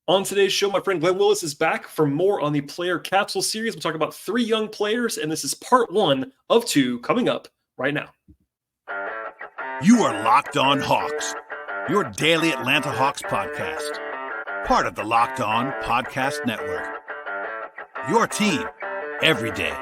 On today's show, my friend Glen Willis is back for more on the player capsule series. We'll talk about 3 young players, and this is part 1 of 2 coming up right now. You are Locked On Hawks, your daily Atlanta Hawks podcast. Part of the Locked On Podcast Network. Your team every day.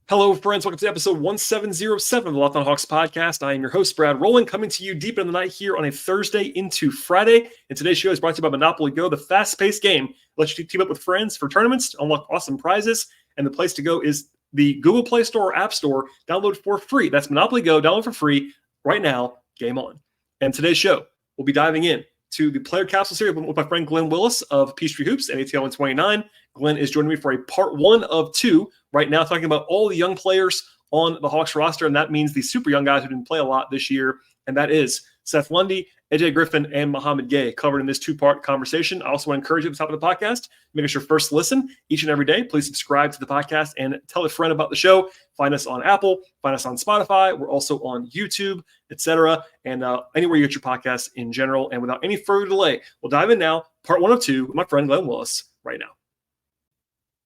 Hello, friends. Welcome to episode 1707 of the Locked On Hawks podcast. I am your host, Brad Rowland, coming to you deep in the night here on a Thursday into Friday. And today's show is brought to you by Monopoly Go, the fast-paced game. Lets you team up with friends for tournaments, unlock awesome prizes, and the place to go is the Google Play Store or App Store. Download for free. That's Monopoly Go. Download for free right now. Game on. And today's show, we'll be diving in to the player capsule series with my friend Glen Willis of Peachtree Hoops and ATL 129. Glen is joining me for a part 1 of 2 right now, talking about all the young players on the Hawks roster, and that means the super young guys who didn't play a lot this year, and that is Seth Lundy, AJ Griffin, and Mo Gueye, covered in this 2-part conversation. I also want to encourage you at the top of the podcast, make it your first listen each and every day. Please subscribe to the podcast and tell a friend about the show. Find us on Apple, find us on Spotify. We're also on YouTube, etc., and anywhere you get your podcasts in general. And without any further delay, we'll dive in now, part 1 of 2, with my friend Glen Willis right now.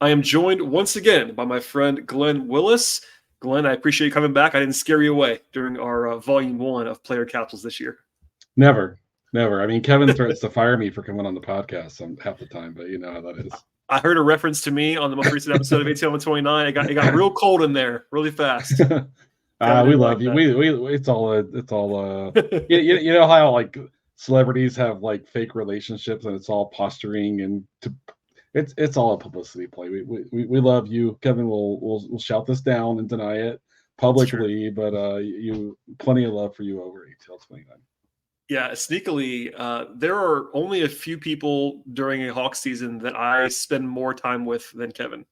I am joined once again by my friend Glen Willis. Glen, I appreciate you coming back. I didn't scare you away during our volume 1 of player capsules this year. Never. I mean, Kevin threatens to fire me for coming on the podcast half the time, but you know how that is. I heard a reference to me on the most recent episode of ATL 129. It got real cold in there, really fast. We love you. It's all you know how like celebrities have like fake relationships and it's all posturing and it's all a publicity play. We love you. Kevin will shout this down and deny it publicly, but you plenty of love for you over ATL 29. Yeah, sneakily, there are only a few people during a Hawks season that I spend more time with than Kevin.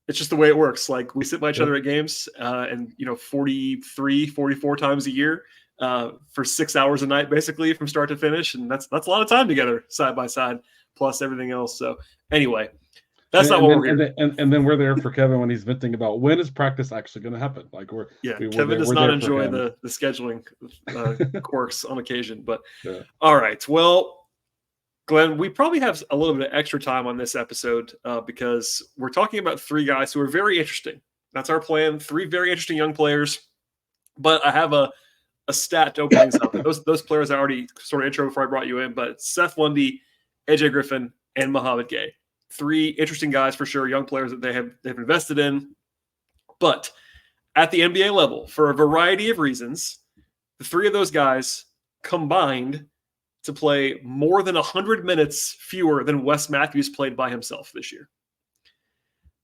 It's just the way it works. Like, we sit by each other at games, and 43, 44 times a year for 6 hours a night, basically, from start to finish, and that's a lot of time together, side by side, plus everything else. So, anyway. That's not what we're here. And then we're there for Kevin when he's venting about when is practice actually going to happen. Like Kevin does not enjoy the scheduling quirks on occasion. But all right, well, Glen, we probably have a little bit of extra time on this episode because we're talking about 3 guys who are very interesting. That's our plan. 3 very interesting young players. But I have a stat to open things up. Those players I already sort of intro before I brought you in. But Seth Lundy, AJ Griffin, and Mo Gueye. 3 interesting guys for sure, young players that they've invested in. But at the NBA level, for a variety of reasons, the 3 of those guys combined to play more than 100 minutes fewer than Wes Matthews played by himself this year.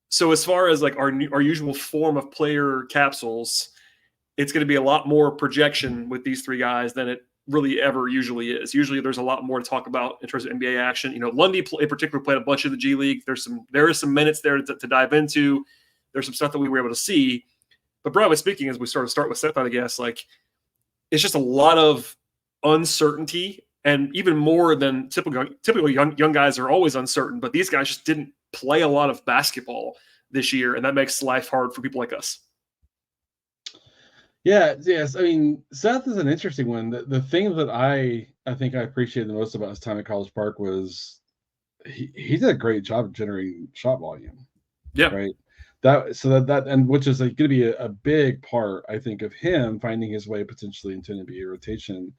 So as far as like our usual form of player capsules, it's going to be a lot more projection with these 3 guys than it really ever usually is. Usually there's a lot more to talk about in terms of NBA action. Lundy in particular played a bunch of the G League. There is some minutes there to dive into. There's some stuff that we were able to see. But broadly speaking, as we sort of start with Seth, I guess, like, it's just a lot of uncertainty, and even more than typical young guys are always uncertain, but these guys just didn't play a lot of basketball this year, and that makes life hard for people like us. Yes. I mean, Seth is an interesting one. The thing that I think I appreciated the most about his time at College Park was he did a great job of generating shot volume. Yeah. Right. That and which is going to be a big part, I think, of him finding his way potentially into an NBA rotation,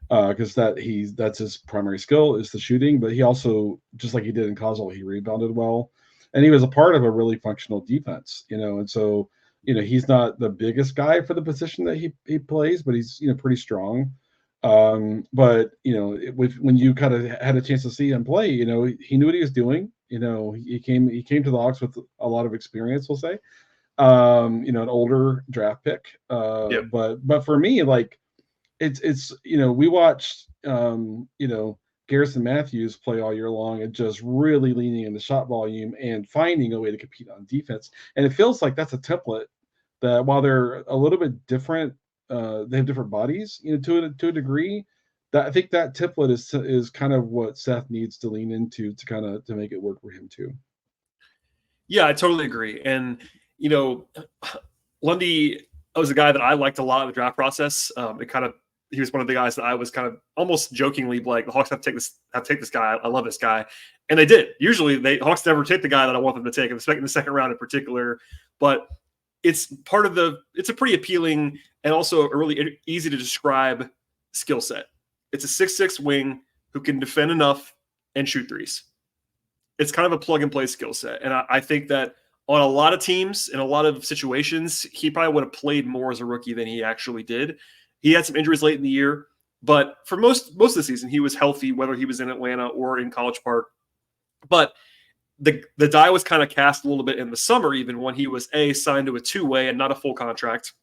because that's his primary skill is the shooting. But he also, just like he did in college, he rebounded well, and he was a part of a really functional defense. And so. He's not the biggest guy for the position that he plays, but he's, pretty strong. But, when you kind of had a chance to see him play, he knew what he was doing. He came to the Hawks with a lot of experience, we'll say, an older draft pick. But for me, like it's, we watched, Garrison Matthews play all year long and just really leaning in the shot volume and finding a way to compete on defense. And it feels like that's a template that, while they're a little bit different, they have different bodies, to a degree. That I think that template is kind of what Seth needs to lean into to make it work for him too. Yeah, I totally agree. And, you know, Lundy was a guy that I liked a lot in the draft process. He was one of the guys that I was kind of almost jokingly like, the Hawks have to take this guy. I love this guy. And they did. Usually Hawks never take the guy that I want them to take in the second round in particular. But it's a pretty appealing and also a really easy to describe skill set. It's a 6'6" wing who can defend enough and shoot threes. It's kind of a plug and play skill set. And I think that on a lot of teams, in a lot of situations, he probably would have played more as a rookie than he actually did. He had some injuries late in the year, but for most of the season, he was healthy, whether he was in Atlanta or in College Park. But the die was kind of cast a little bit in the summer, even when he was signed to a two-way and not a full contract,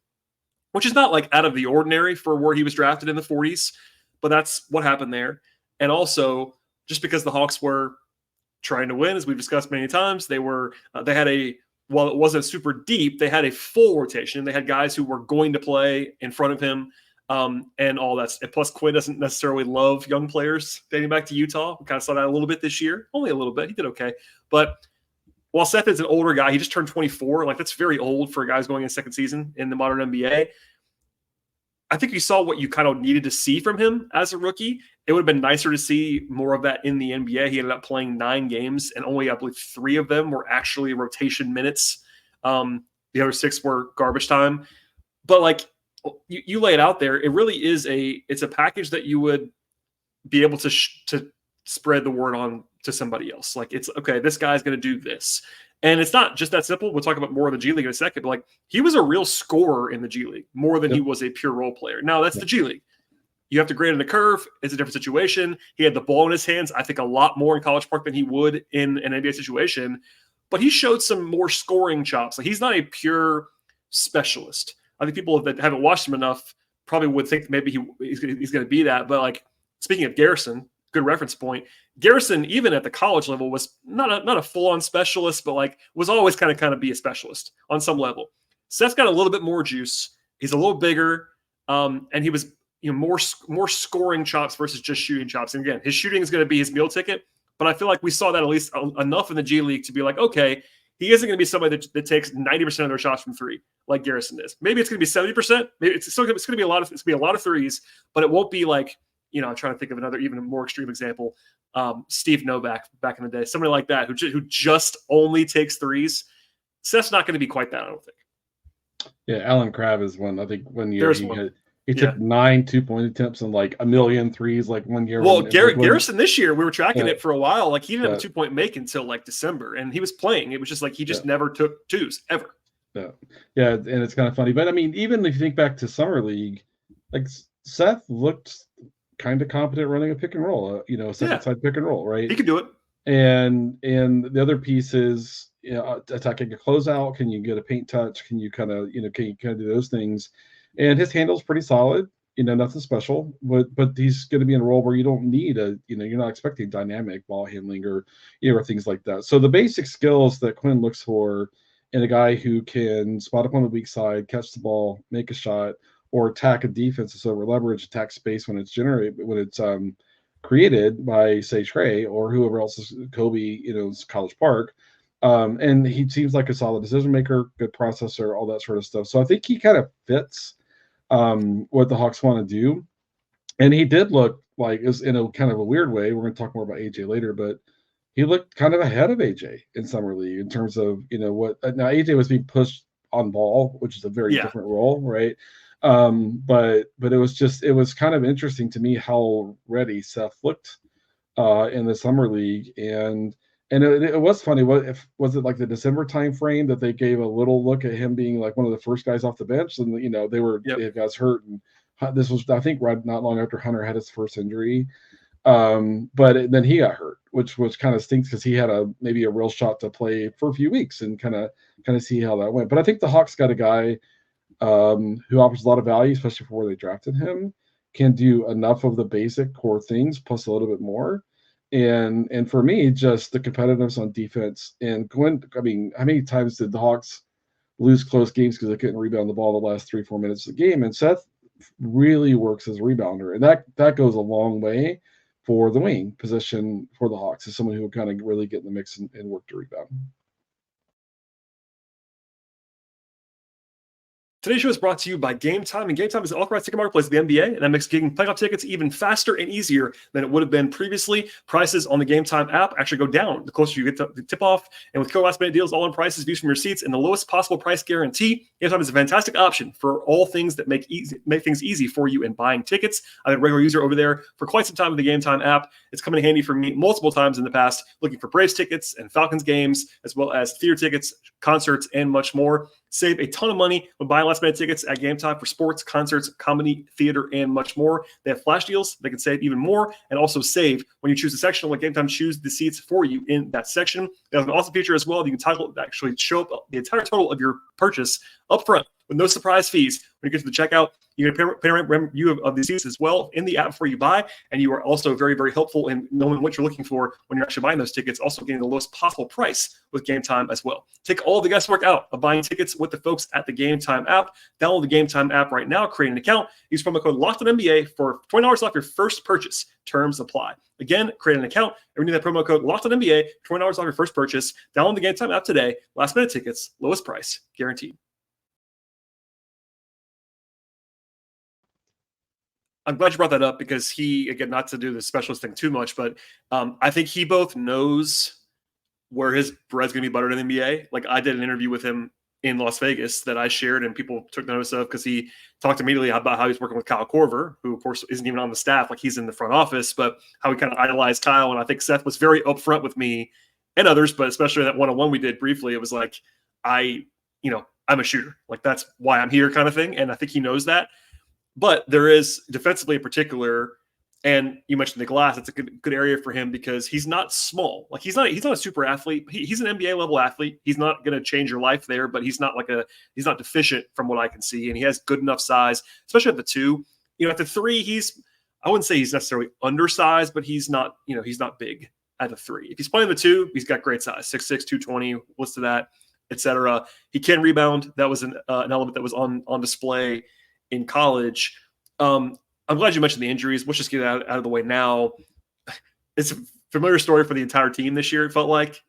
which is not like out of the ordinary for where he was drafted in the 40s, but that's what happened there. And also, just because the Hawks were trying to win, as we've discussed many times, while it wasn't super deep, they had a full rotation. They had guys who were going to play in front of him, and all that. Plus, Quinn doesn't necessarily love young players dating back to Utah. We kind of saw that a little bit this year, only a little bit. He did okay, but while Seth is an older guy, he just turned 24. Like, that's very old for guys going in second season in the modern NBA. I think you saw what you kind of needed to see from him as a rookie. It would have been nicer to see more of that in the NBA. He ended up playing 9 games, and only, I believe, 3 of them were actually rotation minutes. The other 6 were garbage time. But like you lay it out there, it really is it's a package that you would be able to spread the word on to somebody else. Like, it's okay, this guy's going to do this. And it's not just that simple. We'll talk about more of the G League in a second, but like, he was a real scorer in the G League more than he was a pure role player. Now, that's the G League. You have to grade in the curve. It's a different situation. He had the ball in his hands, I think, a lot more in College Park than he would in an NBA situation. But he showed some more scoring chops. Like, he's not a pure specialist. I think people that haven't watched him enough probably would think maybe he's going to be that. But like, speaking of Garrison, good reference point. Garrison, even at the college level, was not a full-on specialist, but like was always kind of be a specialist on some level. Seth's got a little bit more juice. He's a little bigger, and he was more scoring chops versus just shooting chops. And again, his shooting is going to be his meal ticket. But I feel like we saw that at least enough in the G League to be like, okay, he isn't going to be somebody that takes 90% of their shots from three like Garrison is. Maybe it's going to be 70%. Maybe it's going to be a lot of threes, but it won't be like, I'm trying to think of another even more extreme example. Steve Novak back in the day, somebody like that who just only takes threes. Seth's not going to be quite that, I don't think. Yeah, Alan Crabb is one. I think 1 year he took 9 2-point attempts and like a million threes like 1 year. Well, Garrison this year, we were tracking it for a while. Like, he didn't have a 2-point make until like December, and he was playing. It was just like he just never took twos ever. Yeah, and it's kind of funny. But I mean, even if you think back to Summer League, like Seth looked kind of competent running a pick and roll, second side pick and roll, right? He could do it. And the other piece is, attacking a closeout. Can you get a paint touch? Can you kind of do those things? And his handle's pretty solid. Nothing special, but he's going to be in a role where you don't need you're not expecting dynamic ball handling or things like that. So the basic skills that Quinn looks for in a guy who can spot up on the weak side, catch the ball, make a shot, or attack a defense that's over leverage, attack space when it's created by, say, Trey or whoever else is Kobe, College Park. And he seems like a solid decision maker, good processor, all that sort of stuff. So I think he kind of fits what the Hawks want to do. And he did look like, is in a kind of a weird way. We're going to talk more about AJ later, but he looked kind of ahead of AJ in Summer League in terms of, what now AJ was being pushed on ball, which is a very different role, right? But it was kind of interesting to me how ready Seth looked in the Summer League. And it was funny. Was it like the December time frame that they gave a little look at him being like one of the first guys off the bench, and they had guys hurt, and this was, I think, right not long after Hunter had his first injury. But then he got hurt, which kind of stinks because he had maybe a real shot to play for a few weeks and kind of see how that went. But I think the Hawks got a guy who offers a lot of value, especially for where they drafted him, can do enough of the basic core things plus a little bit more. And for me, just the competitiveness on defense. And Glenn, I mean, how many times did the Hawks lose close games because they couldn't rebound the ball the last 3-4 minutes of the game? And Seth really works as a rebounder, and that goes a long way for the wing position for the Hawks, as someone who would kind of really get in the mix and work to rebound. Today's show is brought to you by Game Time, and Game Time is the authorized ticket marketplace of the NBA, and that makes getting playoff tickets even faster and easier than it would have been previously. Prices on the Game Time app actually go down the closer you get to the tip-off, and with killer last-minute deals, all-in prices, views from your seats, and the lowest possible price guarantee, Game Time is a fantastic option for all things that make things easy for you in buying tickets. I've been a regular user over there for quite some time with the Game Time app. It's come in handy for me multiple times in the past, looking for Braves tickets and Falcons games, as well as theater tickets, concerts, and much more. Save a ton of money when buying last-minute tickets at Game Time for sports, concerts, comedy, theater, and much more. They have flash deals. They can save even more and also save when you choose a section. Let Game Time choose the seats for you in that section. They have an awesome feature as well. You can actually show up the entire total of your purchase up front with no surprise fees. When you get to the checkout, you get a panoramic view of the seats as well in the app before you buy, and you are also very, very helpful in knowing what you're looking for when you're actually buying those tickets, also getting the lowest possible price with Game Time as well. Take all the guesswork out of buying tickets with the folks at the Game Time app. Download the Game Time app right now, create an account, use promo code LOCKEDONNBA for $20 off your first purchase. Terms apply. Again, create an account and renew that promo code LOCKEDONNBA for $20 off your first purchase. Download the Game Time app today. Last minute tickets, lowest price, guaranteed. I'm glad you brought that up because he, again, not to do the specialist thing too much, but I think he both knows where his bread's going to be buttered in the NBA. Like, I did an interview with him in Las Vegas that I shared and people took notice of because he talked immediately about how he's working with Kyle Korver, who of course isn't even on the staff, like he's in the front office, but how he kind of idolized Kyle. And I think Seth was very upfront with me and others, but especially that one-on-one we did briefly, it was like, I'm a shooter. Like, that's why I'm here kind of thing. And I think he knows that. But there is defensively in particular, and you mentioned the glass, it's a good area for him because he's not small. Like, he's not a super athlete. He's an NBA level athlete. He's not going to change your life there, but he's not deficient from what I can see. And he has good enough size, especially at the 2. At the 3, I wouldn't say he's necessarily undersized, but he's not big at the 3. If he's playing the 2, he's got great size, 6'6", 220, what's to that, etc. He can rebound. That was an element that was on display in college. I'm glad you mentioned the injuries. Let's just get out of the way now. It's a familiar story for the entire team this year. It felt like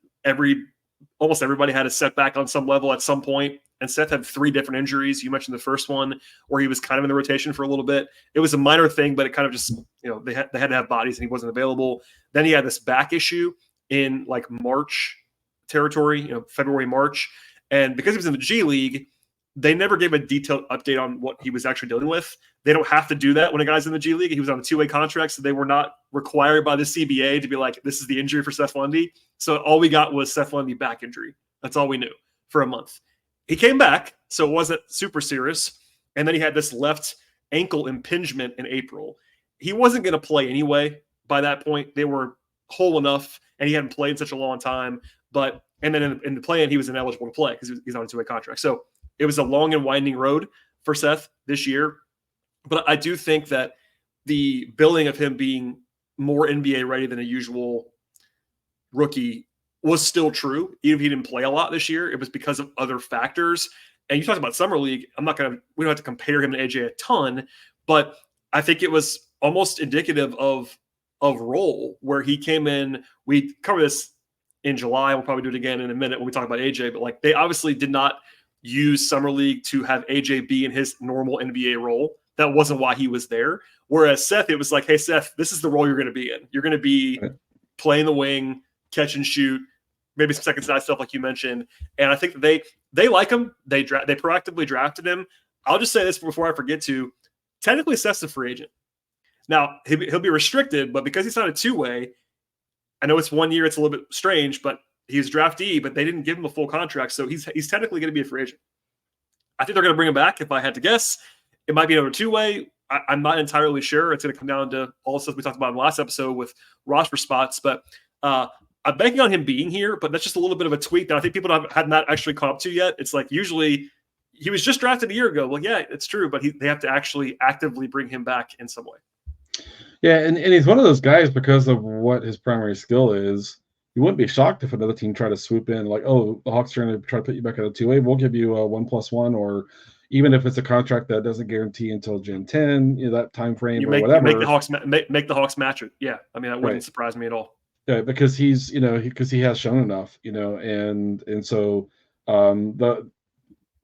almost everybody had a setback on some level at some point. And Seth had 3 different injuries. You mentioned the first one where he was kind of in the rotation for a little bit. It was a minor thing, but it kind of just, they had to have bodies and he wasn't available. Then he had this back issue in like March territory, February, March. And because he was in the G League, they never gave a detailed update on what he was actually dealing with. They don't have to do that when a guy's in the G League. He was on a 2-way contract, so they were not required by the CBA to be like, this is the injury for Seth Lundy. So all we got was Seth Lundy back injury. That's all we knew for a month. He came back, so it wasn't super serious. And then he had this left ankle impingement in April. He wasn't going to play anyway by that point. They were whole enough, and he hadn't played in such a long time. And then in the play-in, he was ineligible to play because he's on a 2-way contract. So it was a long and winding road for Seth this year. But I do think that the billing of him being more NBA ready than a usual rookie was still true. Even if he didn't play a lot this year, it was because of other factors. And you talked about Summer League. We don't have to compare him to AJ a ton, but I think it was almost indicative of role where he came in. We cover this in July. We'll probably do it again in a minute when we talk about AJ, but like, they obviously did not use Summer League to have AJ be in his normal NBA role. That wasn't why he was there. Whereas Seth, it was like, hey, Seth, this is the role you're going to be in. You're going to be playing the wing, catch and shoot, maybe some second side stuff like you mentioned. And I think that they like him. They proactively drafted him. I'll just say this before I forget to. Technically, Seth's a free agent. Now, he'll be restricted, but because he's not a 2-way, I know it's 1 year, it's a little bit strange, but he's draftee, but they didn't give him a full contract, so he's technically going to be a free agent. I think they're going to bring him back. If I had to guess, it might be another 2-way. I'm not entirely sure. It's going to come down to all the stuff we talked about in the last episode with roster spots, but I'm banking on him being here, but that's just a little bit of a tweak that I think people had not actually caught up to yet. It's like, usually he was just drafted a year ago. Well, yeah, it's true, but they have to actually actively bring him back in some way. Yeah, and he's one of those guys because of what his primary skill is. You wouldn't be shocked if another team tried to swoop in, like, oh, the Hawks are going to try to put you back at a 2-way. We'll give you a 1+1, or even if it's a contract that doesn't guarantee until Gen 10, that time frame or whatever. Make the Hawks match it. Yeah, I mean, that wouldn't surprise me at all. Yeah, because he has shown enough, and so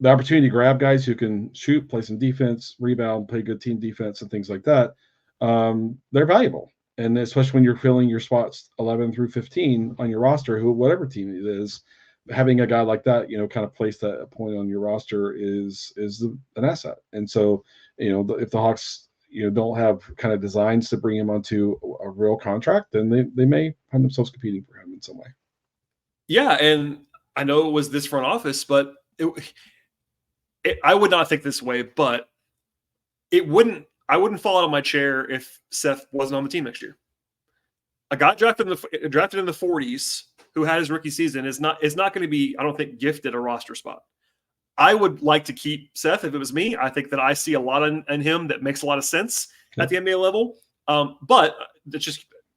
the opportunity to grab guys who can shoot, play some defense, rebound, play good team defense, and things like that, they're valuable. And especially when you're filling your spots 11 through 15 on your roster, whatever team it is, having a guy like that, kind of place that point on your roster is an asset. And so, if the Hawks, don't have kind of designs to bring him onto a real contract, then they may find themselves competing for him in some way. Yeah, and I know it was this front office, but I would not think this way, but I wouldn't fall out of my chair if Seth wasn't on the team next year. A guy drafted in the 40s who had his rookie season is not going to be, I don't think, gifted a roster spot. I would like to keep Seth if it was me. I think that I see a lot in him that makes a lot of sense at the NBA level. But it's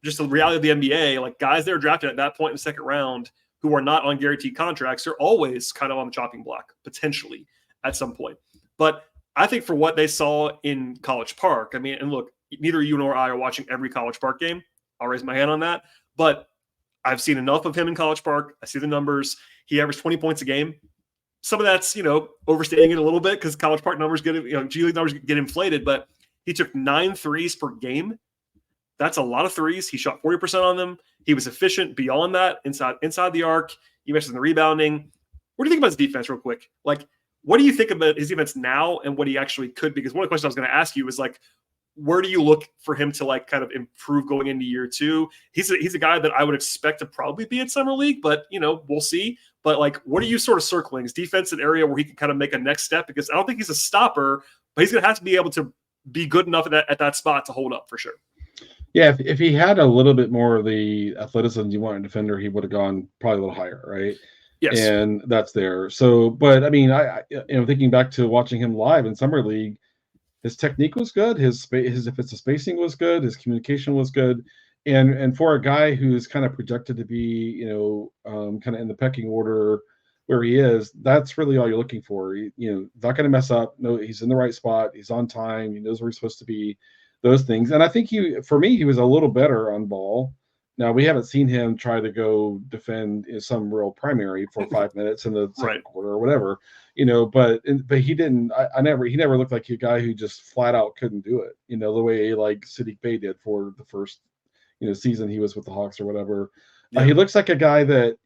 just the reality of the NBA. Like, guys that are drafted at that point in the second round who are not on guaranteed contracts are always kind of on the chopping block, potentially at some point. But I think for what they saw in College Park, I mean, and look, neither you nor I are watching every College Park game. I'll raise my hand on that. But I've seen enough of him in College Park. I see the numbers. He averaged 20 points a game. Some of that's, overstating it a little bit because College Park numbers G League numbers get inflated, but he took 9 threes per game. That's a lot of threes. He shot 40% on them. He was efficient beyond that, inside the arc. You mentioned the rebounding. What do you think about his defense real quick? Like, what do you think about his defense now and what he actually could be? Because one of the questions I was going to ask you is, like, where do you look for him to, like, kind of improve going into year two? He's a guy that I would expect to probably be in Summer League, but, we'll see. But, like, what are you sort of circling? Is defense an area where he can kind of make a next step? Because I don't think he's a stopper, but he's going to have to be able to be good enough at that spot to hold up for sure. Yeah, if he had a little bit more of the athleticism you want in a defender, he would have gone probably a little higher, right? Yes. And that's there. So, but I mean, I thinking back to watching him live in Summer League, his technique was good. His defensive spacing was good. His communication was good. And for a guy who's kind of projected to be, kind of in the pecking order where he is, that's really all you're looking for. Not going to mess up. No, he's in the right spot. He's on time. He knows where he's supposed to be. Those things. And I think he was a little better on ball. Now, we haven't seen him try to go defend some real primary for 5 minutes in the second quarter or whatever, but he didn't. He never looked like a guy who just flat out couldn't do it. The way like Saddiq Bey did for the first season he was with the Hawks or whatever. Yeah. He looks like a guy that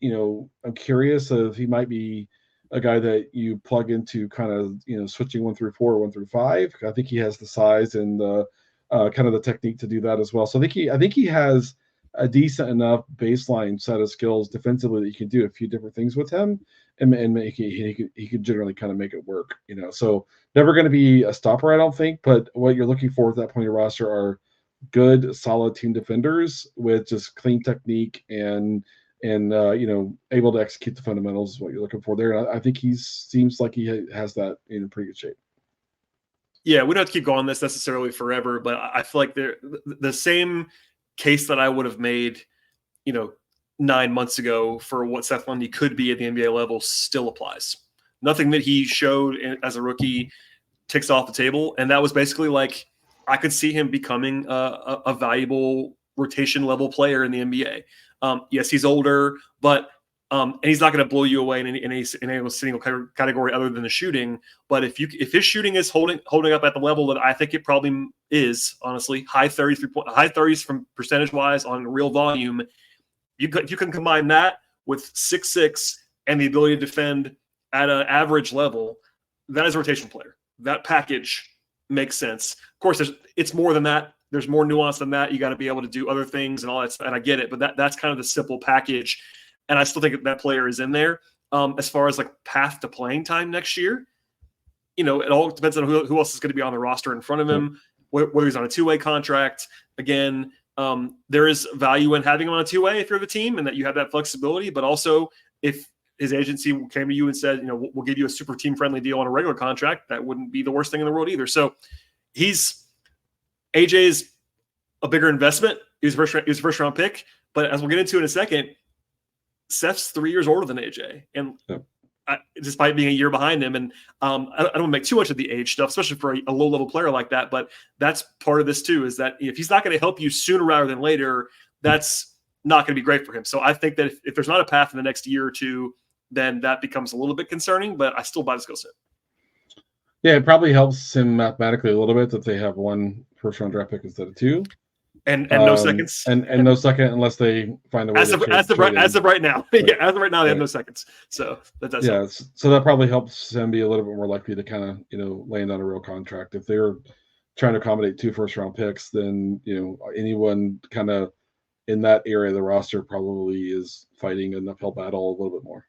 I'm curious if he might be a guy that you plug into kind of switching 1 through 4, 1 through 5. I think he has the size and the kind of the technique to do that as well. So I think he has a decent enough baseline set of skills defensively that you can do a few different things with him and he could generally kind of make it work, so never going to be a stopper, I don't think, but what you're looking for at that point in your roster are good, solid team defenders with just clean technique and able to execute the fundamentals is what you're looking for there. And I think he seems like he has that in pretty good shape. Yeah, we don't have to keep going this necessarily forever, but I feel like the same case that I would have made, 9 months ago for what Seth Lundy could be at the NBA level still applies. Nothing that he showed as a rookie ticks off the table. And that was basically like, I could see him becoming a valuable rotation level player in the NBA. Yes, he's older, but and he's not going to blow you away in any single category other than the shooting. But if his shooting is holding up at the level that I think it probably is, honestly, high 30s from percentage wise on real volume, you can combine that with 6'6" and the ability to defend at an average level. That is a rotation player. That package makes sense. Of course, it's more than that. There's more nuance than that. You got to be able to do other things and all that stuff. And I get it, but that's kind of the simple package. And I still think that player is in there. As far as like path to playing time next year, it all depends on who else is going to be on the roster in front of him, whether he's on a two-way contract. Again, there is value in having him on a two-way if you're the team and that you have that flexibility. But also, if his agency came to you and said, we'll give you a super team-friendly deal on a regular contract, that wouldn't be the worst thing in the world either. So AJ's a bigger investment. He was a first-round pick. But as we'll get into in a second, Seth's 3 years older than AJ, and despite being a year behind him, and I don't want to make too much of the age stuff, especially for a low-level player like that, but that's part of this too, is that if he's not going to help you sooner rather than later, that's not going to be great for him. So I think that if there's not a path in the next year or two, then that becomes a little bit concerning, but I still buy the skill set. Yeah, it probably helps him mathematically a little bit that they have 1 first-round draft pick instead of 2. And no seconds. And no second unless they find a way as of right now. Right. Yeah, as of right now, they have Right. no seconds. So that does Yeah, help. so that probably helps him be a little bit more likely to kind of, land on a real contract. If they're trying to accommodate 2 first-round picks, then, anyone kind of in that area of the roster probably is fighting an uphill battle a little bit more.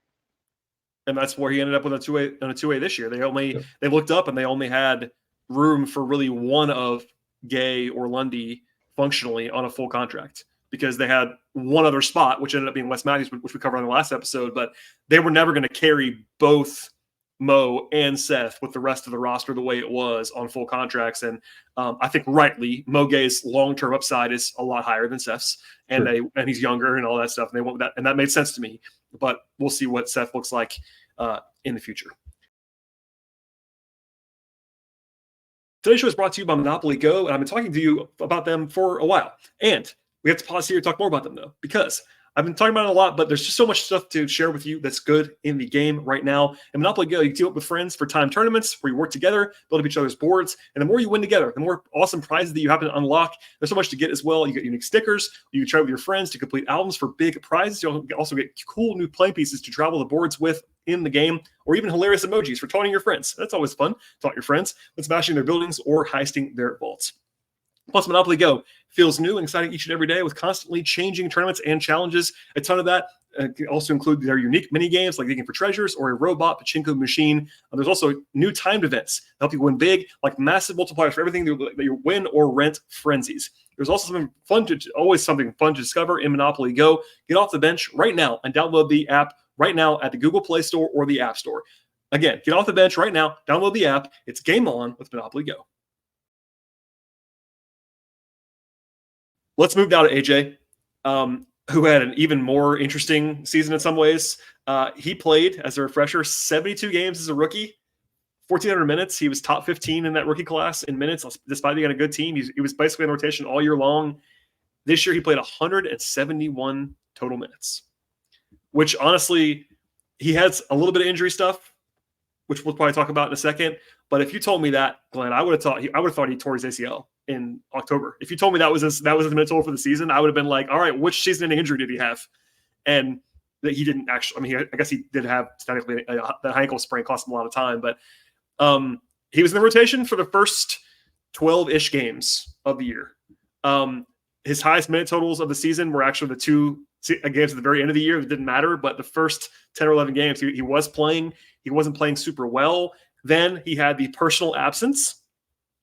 And that's where he ended up with a 2A this year. They looked up and they only had room for really one of Gueye or Lundy functionally on a full contract because they had one other spot, which ended up being Wes Matthews, which we covered on the last episode, but they were never going to carry both Mo and Seth with the rest of the roster the way it was on full contracts. And I think rightly, Mo Gueye's long-term upside is a lot higher than Seth's, and and he's younger and all that stuff. And they went with that, and that made sense to me. But we'll see what Seth looks like in the future. Today's show is brought to you by Monopoly Go, and I've been talking to you about them for a while. And we have to pause here and talk more about them, though, because I've been talking about it a lot, but there's just so much stuff to share with you that's good in the game right now. In Monopoly Go, you can team up with friends for time tournaments where you work together, build up each other's boards, and the more you win together, the more awesome prizes that you happen to unlock. There's so much to get as well. You get unique stickers. You can try with your friends to complete albums for big prizes. You'll also get cool new playing pieces to travel the boards with in the game, or even hilarious emojis for taunting your friends. That's always fun. Taunt your friends with smashing their buildings or heisting their vaults. Plus, Monopoly Go feels new and exciting each and every day with constantly changing tournaments and challenges. A ton of that can also include their unique mini games like digging for treasures or a robot pachinko machine. There's also new timed events that help you win big, like massive multipliers for everything that you win or rent frenzies. There's also something fun to discover in Monopoly Go. Get off the bench right now and download the app right now at the Google Play Store or the App Store. Again, get off the bench right now, download the app. It's game on with Monopoly Go. Let's move now to AJ, who had an even more interesting season in some ways. He played, as a refresher, 72 games as a rookie, 1,400 minutes. He was top 15 in that rookie class in minutes, despite being on a good team. He was basically in rotation all year long. This year, he played 171 total minutes, which honestly, he has a little bit of injury stuff, which we'll probably talk about in a second. But if you told me that, Glenn, I would have thought he tore his ACL in October. If you told me that was his minute total for the season, I would have been like, all right, which season-ending injury did he have? And that he didn't actually. I mean, I guess he did have technically that ankle sprain cost him a lot of time, but he was in the rotation for the first 12-ish games of the year. His highest minute totals of the season were actually the 2 games at the very end of the year. It didn't matter, but the first 10 or 11 games, he was playing. He wasn't playing super well. Then he had the personal absence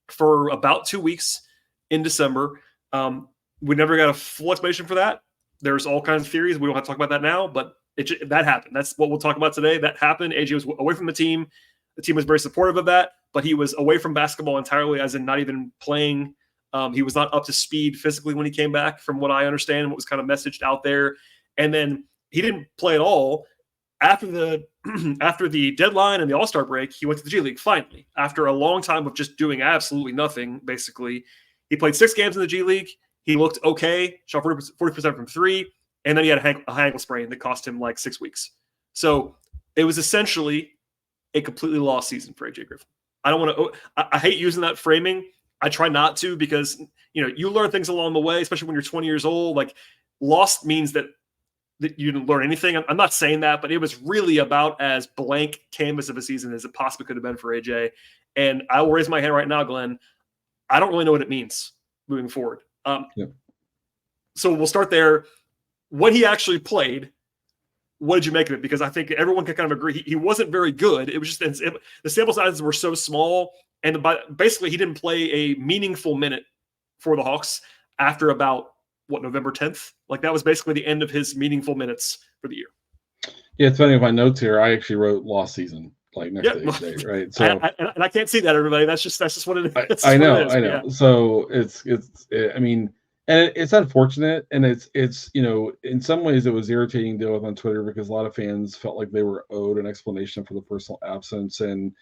for about 2 weeks in December. We never got a full explanation for that. There's all kinds of theories. We don't have to talk about that now, but that happened. That's what we'll talk about today. That happened. AJ was away from the team. The team was very supportive of that, but he was away from basketball entirely, as in not even playing. He was not up to speed physically when he came back, from what I understand, and what was kind of messaged out there. And then he didn't play at all. After the deadline and the All-Star break, he went to the G League finally. After a long time of just doing absolutely nothing, basically. He played 6 games in the G League. He looked okay, shot 40% from 3, and then he had a ankle sprain that cost him like 6 weeks. So it was essentially a completely lost season for AJ Griffin. I hate using that framing. I try not to, because you learn things along the way, especially when you're 20 years old. Like, lost means that you didn't learn anything. I'm not saying that, but it was really about as blank canvas of a season as it possibly could have been for AJ. And I will raise my hand right now, Glenn. I don't really know what it means moving forward. So we'll start there. When he actually played, what did you make of it? Because I think everyone can kind of agree he wasn't very good. It was just the sample sizes were so small, and basically he didn't play a meaningful minute for the Hawks after about November 10th. Like, that was basically the end of his meaningful minutes for the year. Yeah, it's funny, in my notes here, I actually wrote lost season, like next day, right? So I can't see that, everybody. That's just what it is. I know. Yeah. So I mean, and it's unfortunate, and it's in some ways it was irritating to deal with on Twitter, because a lot of fans felt like they were owed an explanation for the personal absence, and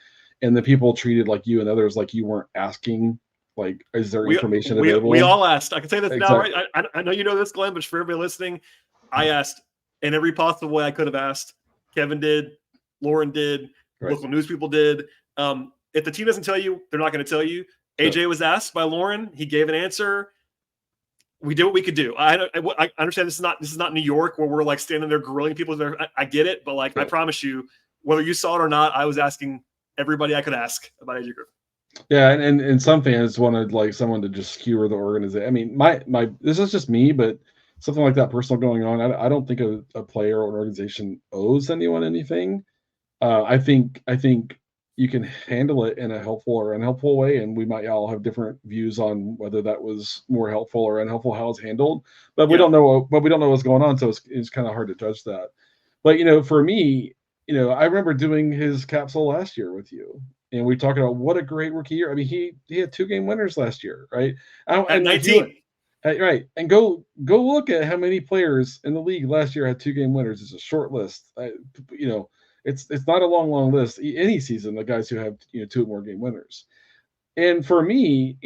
the people treated like you and others like you weren't asking. Like, is there information available? We all asked. I can say this exactly. now, right? I know you know this, Glenn, but for everybody listening, I asked in every possible way I could have asked. Kevin did, Lauren did, right. Local news people did. if the team doesn't tell you, they're not going to tell you. AJ was asked by Lauren. He gave an answer. We did what we could do. I understand this is not New York where we're like standing there grilling people. I get it, but like I promise you, whether you saw it or not, I was asking everybody I could ask about AJ Griffin. Yeah, and some fans wanted like someone to just skewer the organization. I mean, my this is just me, but something like that personal going on. I don't think a player or an organization owes anyone anything. I think you can handle it in a helpful or unhelpful way, and we might all have different views on whether that was more helpful or unhelpful how it's handled. But we don't know. But we don't know what's going on, so it's kind of hard to judge that. But for me, I remember doing his capsule last year with you, and we talked about what a great rookie year. I mean, he had 2-game winners last year, right? At 19. Right, and go look at how many players in the league last year had 2-game winners. It's a short list. It's not a long list. Any season, the guys who have 2 or more game winners, and for me,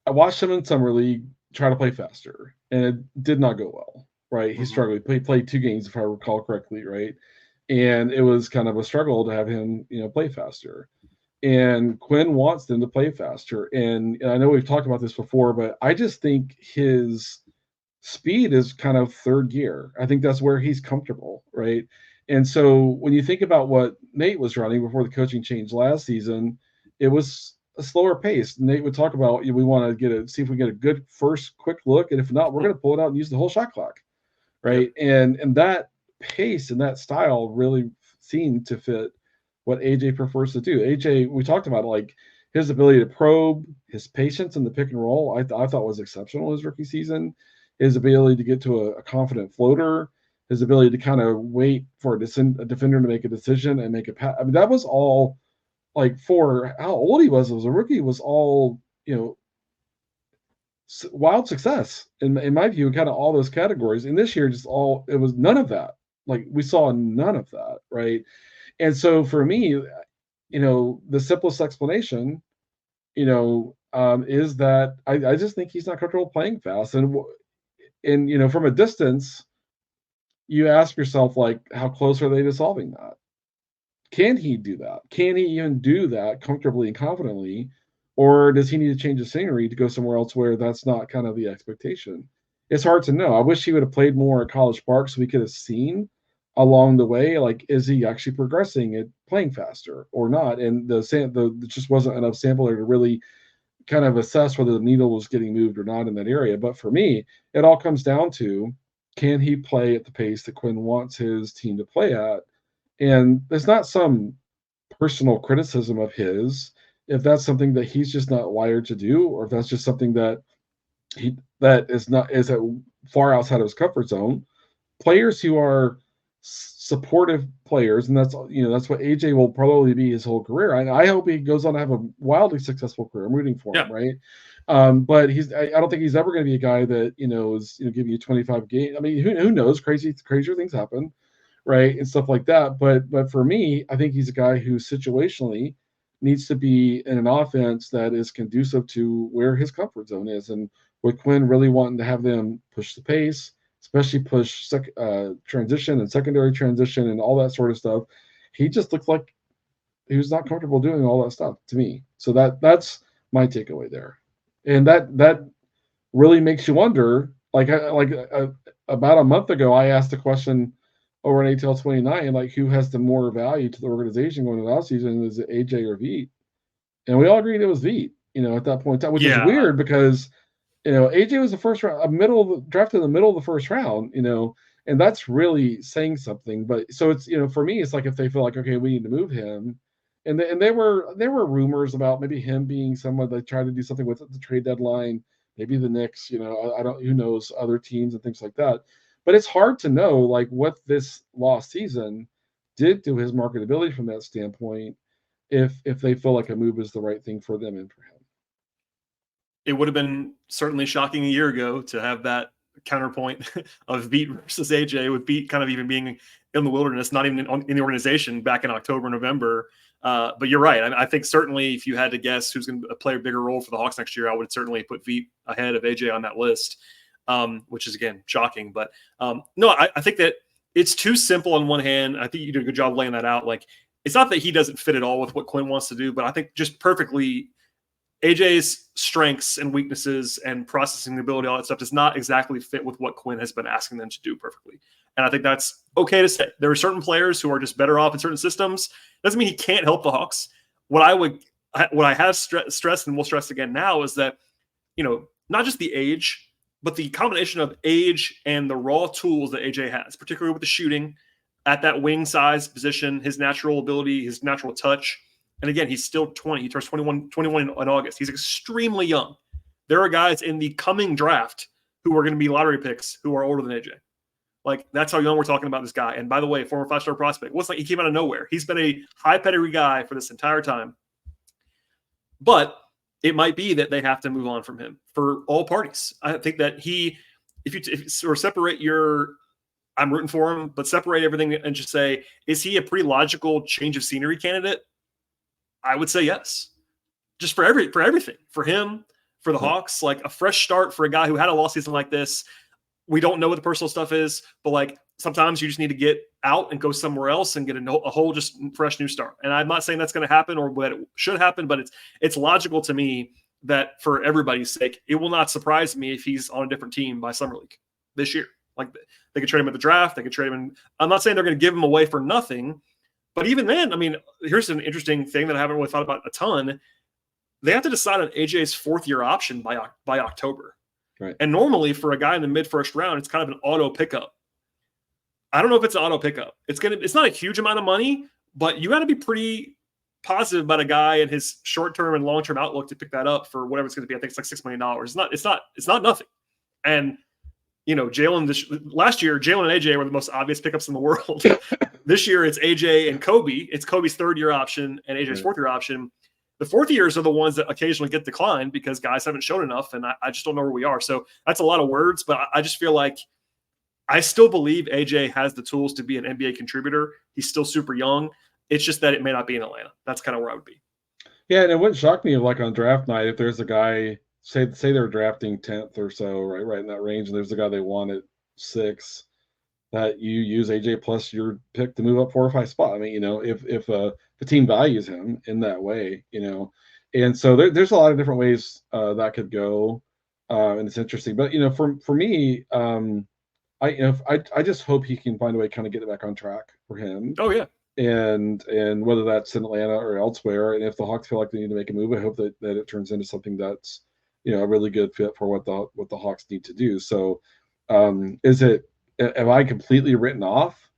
I watched him in summer league try to play faster, and it did not go well. Right, he struggled. He played 2 games, if I recall correctly. Right, and it was kind of a struggle to have him play faster. And Quinn wants them to play faster. And I know we've talked about this before, but I just think his speed is kind of third gear. I think that's where he's comfortable, right? And so when you think about what Nate was running before the coaching change last season, it was a slower pace. Nate would talk about, we want to see if we get a good first quick look, and if not, we're going to pull it out and use the whole shot clock, right? Yep. And that pace and that style really seemed to fit what AJ prefers to do. AJ, we talked about like his ability to probe, his patience in the pick and roll, I thought was exceptional his rookie season. His ability to get to a confident floater, his ability to kind of wait for a defender to make a decision and make a pass. I mean, that was all, like, for how old he was as a rookie, was all, wild success in my view, kind of all those categories. And this year, it was none of that. Like, we saw none of that, right? And so for me, the simplest explanation, is that I just think he's not comfortable playing fast. And from a distance, you ask yourself, like, how close are they to solving that? Can he do that? Can he even do that comfortably and confidently? Or does he need to change the scenery to go somewhere else where that's not kind of the expectation? It's hard to know. I wish he would have played more at College Park so we could have seen along the way, like, is he actually progressing at playing faster or not? And there just wasn't enough sample there to really kind of assess whether the needle was getting moved or not in that area. But for me, it all comes down to, can he play at the pace that Quinn wants his team to play at? And there's not some personal criticism of his, if that's something that he's just not wired to do, or if that's just something that is far outside of his comfort zone. Players who are supportive players, and that's what AJ will probably be his whole career. I hope he goes on to have a wildly successful career. I'm rooting for him, right? But I don't think he's ever going to be a guy that is giving you 25 games. I mean, who knows? Crazier things happen, right, and stuff like that. But for me, I think he's a guy who situationally needs to be in an offense that is conducive to where his comfort zone is, and with Quinn really wanting to have them push the pace, especially push transition and secondary transition and all that sort of stuff. He just looked like he was not comfortable doing all that stuff to me. So that's my takeaway there. And that really makes you wonder, about a month ago, I asked a question over an ATL 29, like, who has the more value to the organization going into the offseason? Is it AJ or Veet? And we all agreed it was Veet, at that point in time, which is weird because AJ was the first round, drafted in the middle of the first round, and that's really saying something. But so it's, for me, it's like, if they feel like, okay, we need to move him, and there were rumors about maybe him being someone that tried to do something with the trade deadline, maybe the Knicks, who knows, other teams and things like that. But it's hard to know, like, what this lost season did to his marketability from that standpoint, if they feel like a move is the right thing for them and for him. It would have been certainly shocking a year ago to have that counterpoint of Veet versus AJ, with Veet kind of even being in the wilderness, not even in the organization back in October, November. But you're right. I think certainly if you had to guess who's going to play a bigger role for the Hawks next year, I would certainly put Veet ahead of AJ on that list, which is, again, shocking. But no, I think that it's too simple on one hand. I think you did a good job laying that out. Like, it's not that he doesn't fit at all with what Quinn wants to do, but I think just perfectly AJ's strengths and weaknesses and processing ability, all that stuff does not exactly fit with what Quinn has been asking them to do perfectly. And I think that's okay to say. There are certain players who are just better off in certain systems. Doesn't mean he can't help the Hawks. What I have stressed and will stress again now is that, not just the age, but the combination of age and the raw tools that AJ has, particularly with the shooting at that wing size position, his natural ability, his natural touch. And again, he's still 20. He turns 21 in August. He's extremely young. There are guys in the coming draft who are going to be lottery picks who are older than AJ. Like, that's how young we're talking about this guy. And by the way, former 5-star prospect. What's like he came out of nowhere. He's been a high pedigree guy for this entire time. But it might be that they have to move on from him for all parties. I think that if you sort of separate I'm rooting for him, but separate everything and just say, is he a pretty logical change of scenery candidate? I would say yes. Just for everything, for him, for the Hawks, like a fresh start for a guy who had a lost season like this. We don't know what the personal stuff is, but like sometimes you just need to get out and go somewhere else and get a whole just fresh new start. And I'm not saying that's going to happen or that it should happen, but it's logical to me that for everybody's sake, it will not surprise me if he's on a different team by Summer League this year. Like they could trade him at the draft. They could trade him in. I'm not saying they're going to give him away for nothing, but even then, I mean, here's an interesting thing that I haven't really thought about a ton. They have to decide on AJ's 4th-year option by October. Right. And normally for a guy in the mid-first round, it's kind of an auto pickup. I don't know if it's an auto pickup. It's not a huge amount of money, but you got to be pretty positive about a guy and his short-term and long-term outlook to pick that up for whatever it's going to be. I think it's like $6 million. It's not nothing. And last year, Jalen and AJ were the most obvious pickups in the world. This year, it's AJ and Kobe. It's Kobe's 3rd-year option and AJ's 4th-year option. The 4th years are the ones that occasionally get declined because guys haven't shown enough, and I just don't know where we are. So that's a lot of words, but I just feel like I still believe AJ has the tools to be an NBA contributor. He's still super young. It's just that it may not be in Atlanta. That's kind of where I would be. Yeah, and it wouldn't shock me if, like, on draft night, if there's a guy, say they're drafting 10th or so, right in that range, and there's a guy they want at 6, that you use AJ plus your pick to move up 4 or 5 spot. I mean, if the team values him in that way, and so there's a lot of different ways that could go, and it's interesting. But for me, I just hope he can find a way to kind of get it back on track for him. Oh yeah, and whether that's in Atlanta or elsewhere, and if the Hawks feel like they need to make a move, I hope that it turns into something that's a really good fit for what the Hawks need to do. So, have I completely written off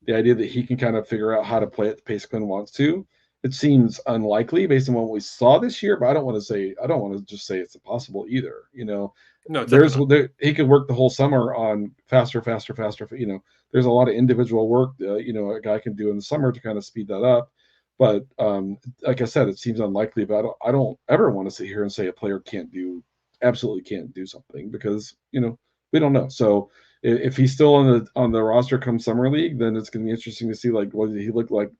the idea that he can kind of figure out how to play at the pace Quinn wants to? It seems unlikely based on what we saw this year, but I don't want to just say it's impossible either. No, he could work the whole summer on faster. There's a lot of individual work, a guy can do in the summer to kind of speed that up. But like I said, it seems unlikely. But I don't ever want to sit here and say a player absolutely can't do something because we don't know. So if he's still on the roster come summer league, then it's going to be interesting to see like what did he look like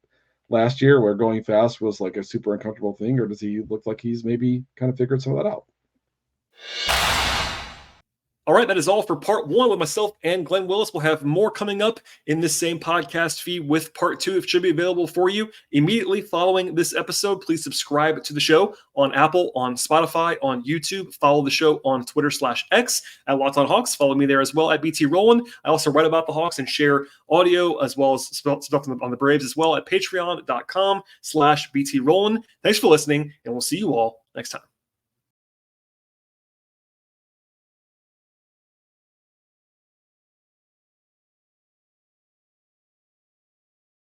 last year, where going fast was like a super uncomfortable thing, or does he look like he's maybe kind of figured some of that out? All right, that is all for part 1 with myself and Glen Willis. We'll have more coming up in this same podcast feed with part 2. It should be available for you immediately following this episode. Please subscribe to the show on Apple, on Spotify, on YouTube. Follow the show on Twitter/X at Locked On Hawks. Follow me there as well at BT Rowland. I also write about the Hawks and share audio as well as stuff on the Braves as well at patreon.com/BT Rowland. Thanks for listening, and we'll see you all next time.